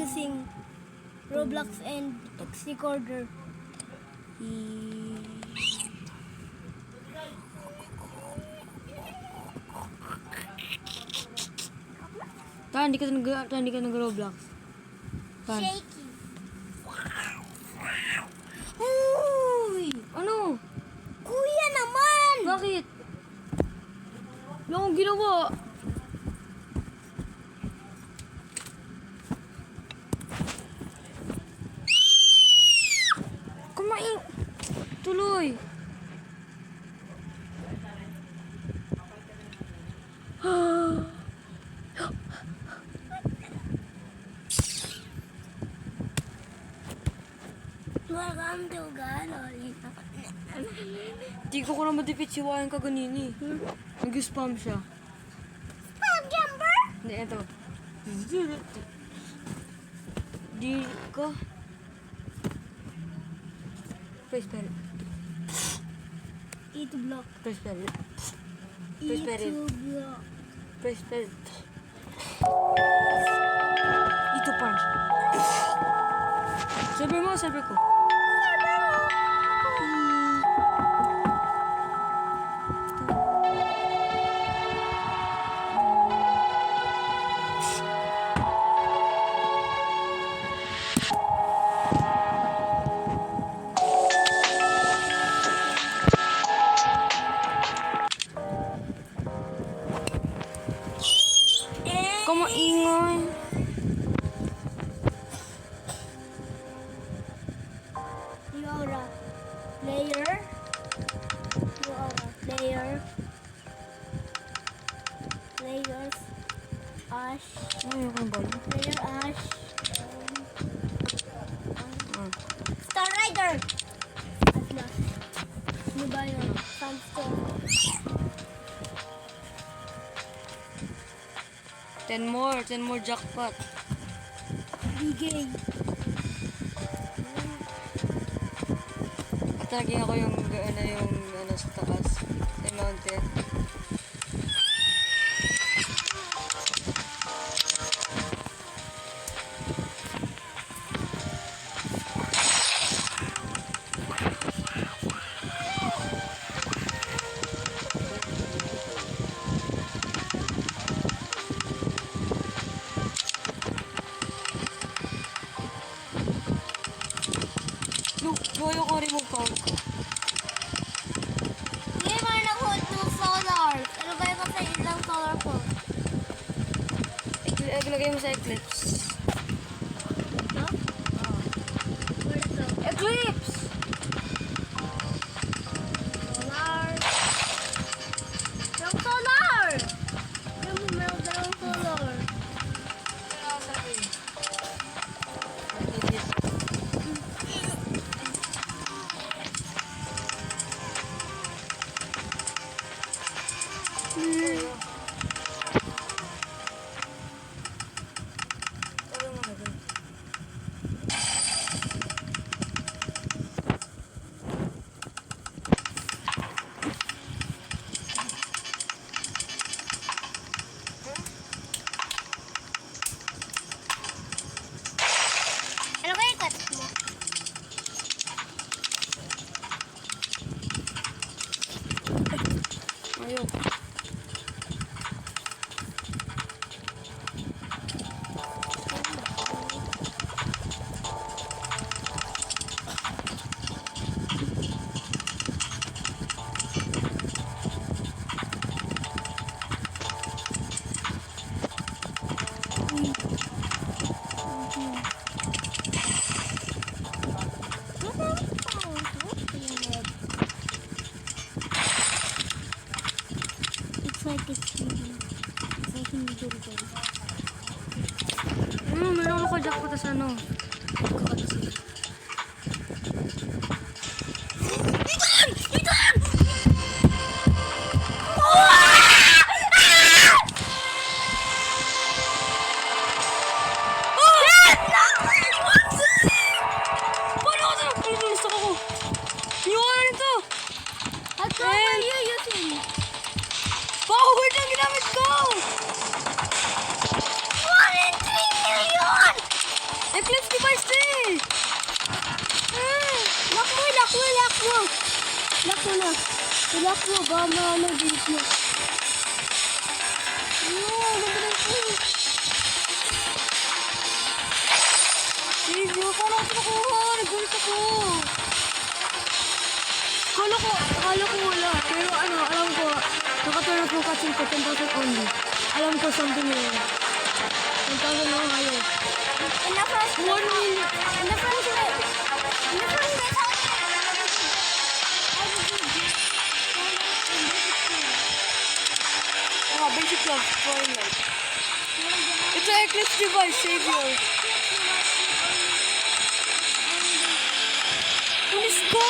using Roblox and X Recorder. Tan, hindi ka nag-Roblox. Tan. Shaky. Uy! Ano? Kuya naman! Bakit? Wala akong ginawa. Kumain. Tuloy. Welcome to Gallery. Di ko na madipit si Wayan kaganini. Nag-spam siya. Spam jumper? Hindi, ito. Di ko. Press parent. Eat block. Press parent. Eat parent. block. Press parent. Ito punch. Sabi mo, sabi ko. Kamaingay. You are a player. You are a player. Players. Ash. Ay, yung balo. Player Ash. Star Rider. At last. Ano ba yun? Sandstorm. 10 more jackpot. Bigay. Atagin ako yung sa taas. Yung mountain. Ayaw ko remove count. Gamer na ko 2 solar. Ano ba yung sa ilang solar ko? Ilagay mo sa Eclipse. No? Where's the Eclipse! solar? Yung solar! Yung meron dalawang solar. Ano kaya cut mo? Ayaw. It's like it's really. It's like hindi dito. Meron ako jackpot sa ano. Power na ginamit ko! 1 in 3 million! Bama din mo. Savior, paano ako nakuha? Naggulit ako. Akala ko wala. Pero ano, alam ko, nakaturn off yung cutscene ko, 10,000 only. Alam ko something yun. 10,000 lang ngayon. In the first 1 minute. In the first place, Basic love, Twilight. It's an Eclipse device, Savior. Pulis ko!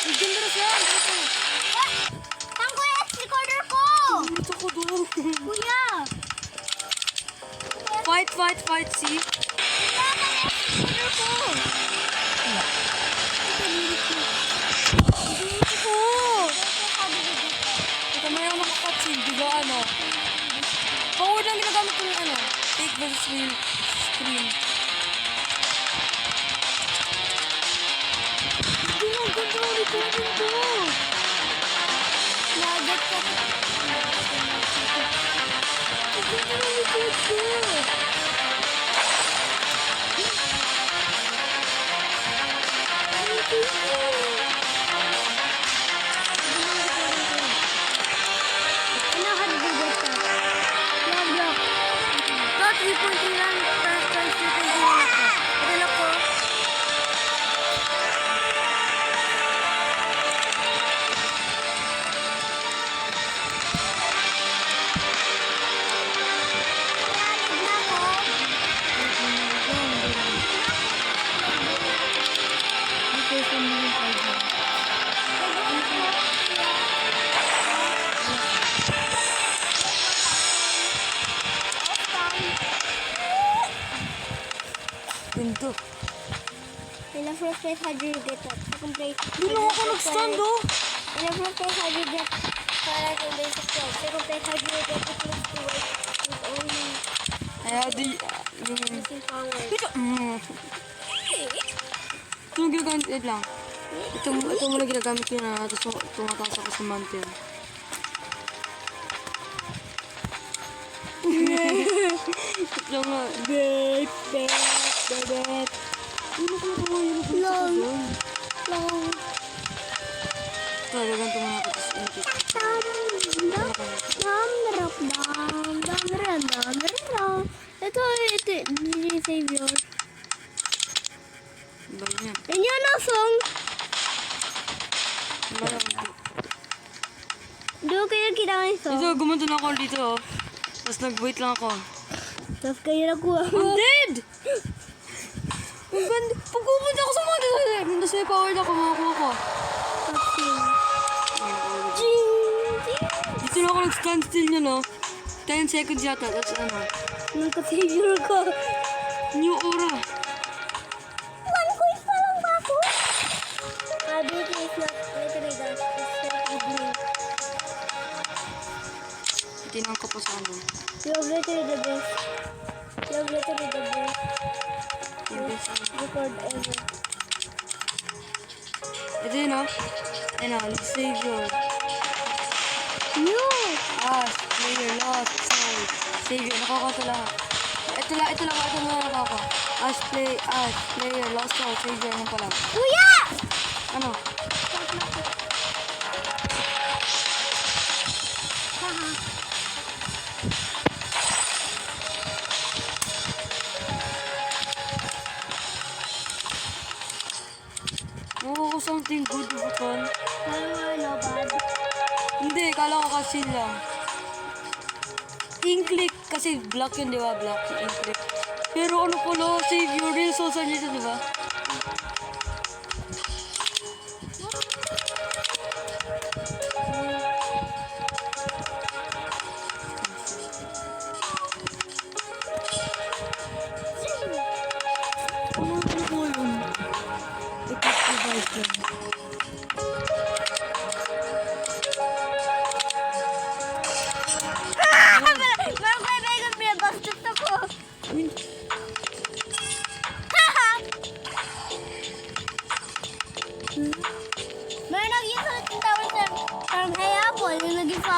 Ang ganda na siya. Tang ko yung recorder ko! Ulit ako doon. Kuya! Fight, see? Kuya, tang recorder ko! Ulit ako. Ito may ako nakakatsin, di ba ano? Forward lang ginagamit ko yung ano. Take versus win screen. Hindi nga, ang ganda ang recording ko. Nugget ko. Ang ganda ng record ko. Ano ka nagugod ka? Block. Not 3.3 lang, translate yung ginawa ko. Ito ko. Nagit na ko. Pinto. In the first place, how do you get that? Second place, Hindi lang ako nag-stand oh. in the first place, how do you get Twilight and basic club? Second place, how do you get the plus to work with only Kaya di... missing power? Ito... Ito yung ginagamit, wait lang. Ito muna ginagamit ko na, tapos tumataas ako sa mountain. Ito lang nga. Bet. Yun ako Long. doon. Long. Talagang ito muna ako, tapos init. Ito, DJ Savior. Ba yun yan? Yan yun ang song. Wala lang ito. Hindi ko kayo kailangan yung song. Ito, gumanto na ako dito oh. Tapos nag-wait lang ako. Tapos kayo nakuha mo. I'm dead! Ang ganda. Pag pupunta ako sa mga tapos may power na ako, makakuha ko. Dito na ako nag-stand still nyo, no? 10 seconds yata, that's ano. Nagka-Savior ko. New aura. 1 quiz pa lang ba ako? Ability is not literally that. It's self-evident. Tinan ko pa sa ano. You have literally the best. You have literally the best record ever. Ito yun, no? Ano, let's save your You! player, lost, soul. Save your, nakakata lang. Ito na nakaka. Player, lost, soul, save your, ano pa lang. Kuya! Ano? Haha. Oo, something good button. No bad. Hindi, kala ko kasi lang. Ink-click, kasi black yun, di ba? Black yung ink-click. Pero ano pala, save your real souls on dito, di ba? Ano po yun? Epic device yun. Bago kayo pinabastos ako. Haha!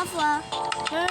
Rafa.